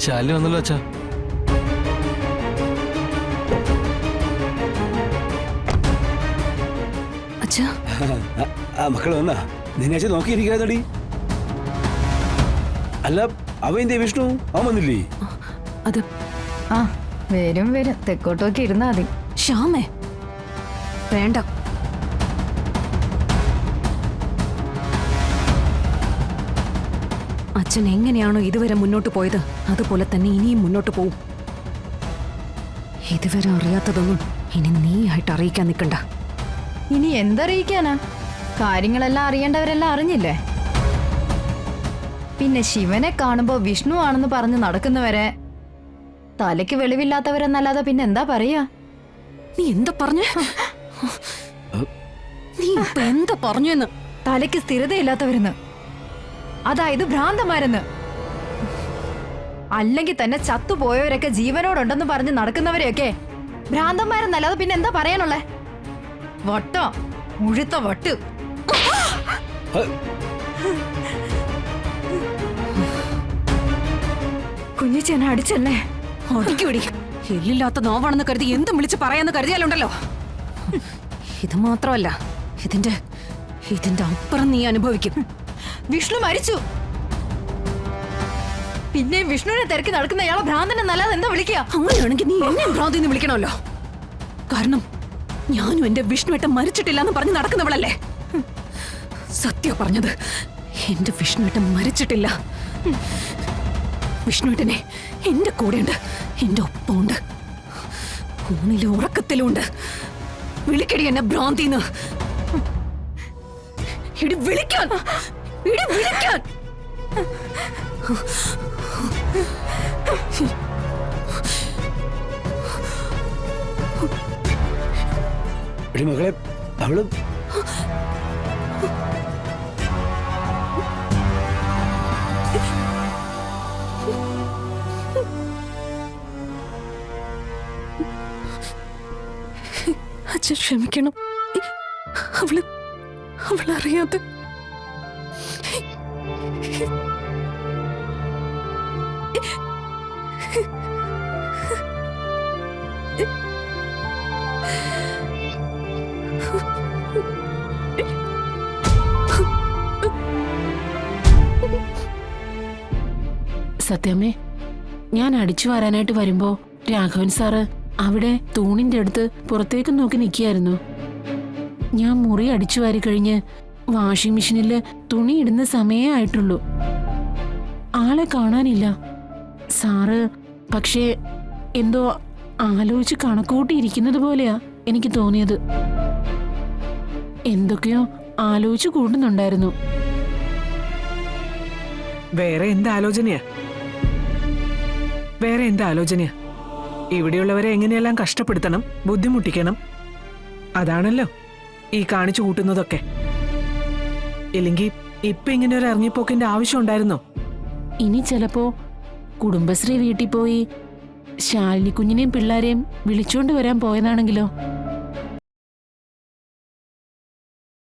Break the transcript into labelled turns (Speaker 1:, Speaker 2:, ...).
Speaker 1: ശാലിനി വന്നല്ലോ അച്ഛാ.
Speaker 2: അച്ഛാ
Speaker 3: മക്കള് വന്നാ നിന്നെ അച്ഛൻ നോക്കിയിരിക്കാതടി. അല്ല അവൻ എന്തേ വിഷ്ണു, അവൻ വന്നില്ലേ?
Speaker 2: അത്
Speaker 4: ആ വരും വരും, തെക്കോട്ടൊക്കെ ഇരുന്നാ മതി.
Speaker 2: ശ്യാമേ വേണ്ട. അച്ഛൻ എങ്ങനെയാണോ ഇതുവരെ മുന്നോട്ട് പോയത് അതുപോലെ തന്നെ ഇനിയും മുന്നോട്ട് പോവും. ഇതുവരെ അറിയാത്തതൊന്നും ഇനി നീയായിട്ട് അറിയിക്കാൻ നിൽക്കണ്ട.
Speaker 4: ഇനി എന്തറിയിക്കാനാ? കാര്യങ്ങളെല്ലാം അറിയേണ്ടവരെല്ലാം അറിഞ്ഞില്ലേ? പിന്നെ ശിവനെ കാണുമ്പോ വിഷ്ണു ആണെന്ന് പറഞ്ഞ് നടക്കുന്നവരെ തലയ്ക്ക് വെളിവില്ലാത്തവരെന്നല്ലാതെ പിന്നെ എന്താ പറയാ?
Speaker 2: നീ എന്താ പറഞ്ഞു? നീ ഇപ്പൊ എന്താ പറഞ്ഞു എന്ന്?
Speaker 4: തലയ്ക്ക് സ്ഥിരതയില്ലാത്തവരെന്ന്, അതായത് ഭ്രാന്തന്മാരെന്ന്. അല്ലെങ്കിൽ തന്നെ ചത്തുപോയവരൊക്കെ ജീവനോടുണ്ടെന്ന് പറഞ്ഞ് നടക്കുന്നവരെയൊക്കെ ഭ്രാന്തന്മാരെന്നല്ലാതെ പിന്നെ എന്താ പറയാനുള്ളേ? വട്ടോ, മുഴുത്ത വട്ട്. കുഞ്ഞിച്ചേനെ അടിച്ചല്ലേ?
Speaker 2: ഒടിക്കുടി. എല്ലില്ലാത്ത നോവാണെന്ന് കരുതി എന്തും വിളിച്ച് പറയാന്ന് കരുതിയാലുണ്ടല്ലോ. ഇത് മാത്രമല്ല, ഇതിന്റെ അപ്പുറം നീ അനുഭവിക്കും.
Speaker 4: വിഷ്ണു മരിച്ചു. പിന്നെ വിഷ്ണുവിനെ തിരക്കി നടക്കുന്ന ഇയാളെ ഭ്രാന്തനെന്നല്ലാതെ എന്താ വിളിക്കുക?
Speaker 2: അങ്ങനെയാണെങ്കിൽ നീ എന്നെ ഭ്രാന്തിന്ന് വിളിക്കണമല്ലോ. കാരണം ഞാനും എന്റെ വിഷ്ണുവേട്ടൻ മരിച്ചിട്ടില്ല എന്ന് പറഞ്ഞ് നടക്കുന്നവളല്ലേ. സത്യം പറഞ്ഞത്, എന്റെ വിഷ്ണുവേട്ടൻ മരിച്ചിട്ടില്ല. വിഷ്ണുവേട്ടനെ എന്റെ കൂടെയുണ്ട്, എന്റെ ഒപ്പമുണ്ട്, ഊണിലും ഉറക്കത്തിലും ഉണ്ട്. വിളിക്കടി എന്നെ ഭ്രാന്തിന്ന്. ഇടി വിളിക്കാൻ, ഇടി വിളിക്കാൻ.
Speaker 3: മകളെ അവള്
Speaker 2: അച്ഛൻ ക്ഷമിക്കണം. അവളറിയാതെ.
Speaker 5: സത്യമേ, ഞാൻ അടിച്ചു വരാനായിട്ട് വരുമ്പോ രാഘവൻ സാറ് അവിടെ തൂണിന്റെ അടുത്ത് പുറത്തേക്ക് നോക്കി നിൽക്കുകയായിരുന്നു. ഞാൻ മുറി അടിച്ചു വാരി കഴിഞ്ഞ് വാഷിംഗ് മെഷീനില് തുണി ഇടുന്ന സമയമേ ആയിട്ടുള്ളൂ. ആളെ കാണാനില്ല. സാറ് പക്ഷേ എന്തോ ആലോചിച്ച് കണക്കൂട്ടിയിരിക്കുന്നത് പോലെയാ എനിക്ക് തോന്നിയത്. എന്തൊക്കെയോ ആലോചിച്ച് കൂട്ടുന്നുണ്ടായിരുന്നു.
Speaker 6: വേറെ എന്താലോചനയാ? ഇവിടെയുള്ളവരെ എങ്ങനെയെല്ലാം കഷ്ടപ്പെടുത്തണം, ബുദ്ധിമുട്ടിക്കണം, അതാണല്ലോ ഈ കാണിച്ചു കൂട്ടുന്നതൊക്കെ. ഇല്ലെങ്കിൽ ഇപ്പൊ ഇങ്ങനെ ഒരു ഇറങ്ങിപ്പോക്കിന്റെ ആവശ്യം ഉണ്ടായിരുന്നോ?
Speaker 5: ഇനി ചിലപ്പോ കുടുംബശ്രീ വീട്ടിൽ പോയി ശാലിനി കുഞ്ഞിനെയും പിള്ളേരെയും വിളിച്ചോണ്ട് വരാൻ പോയതാണെങ്കിലോ?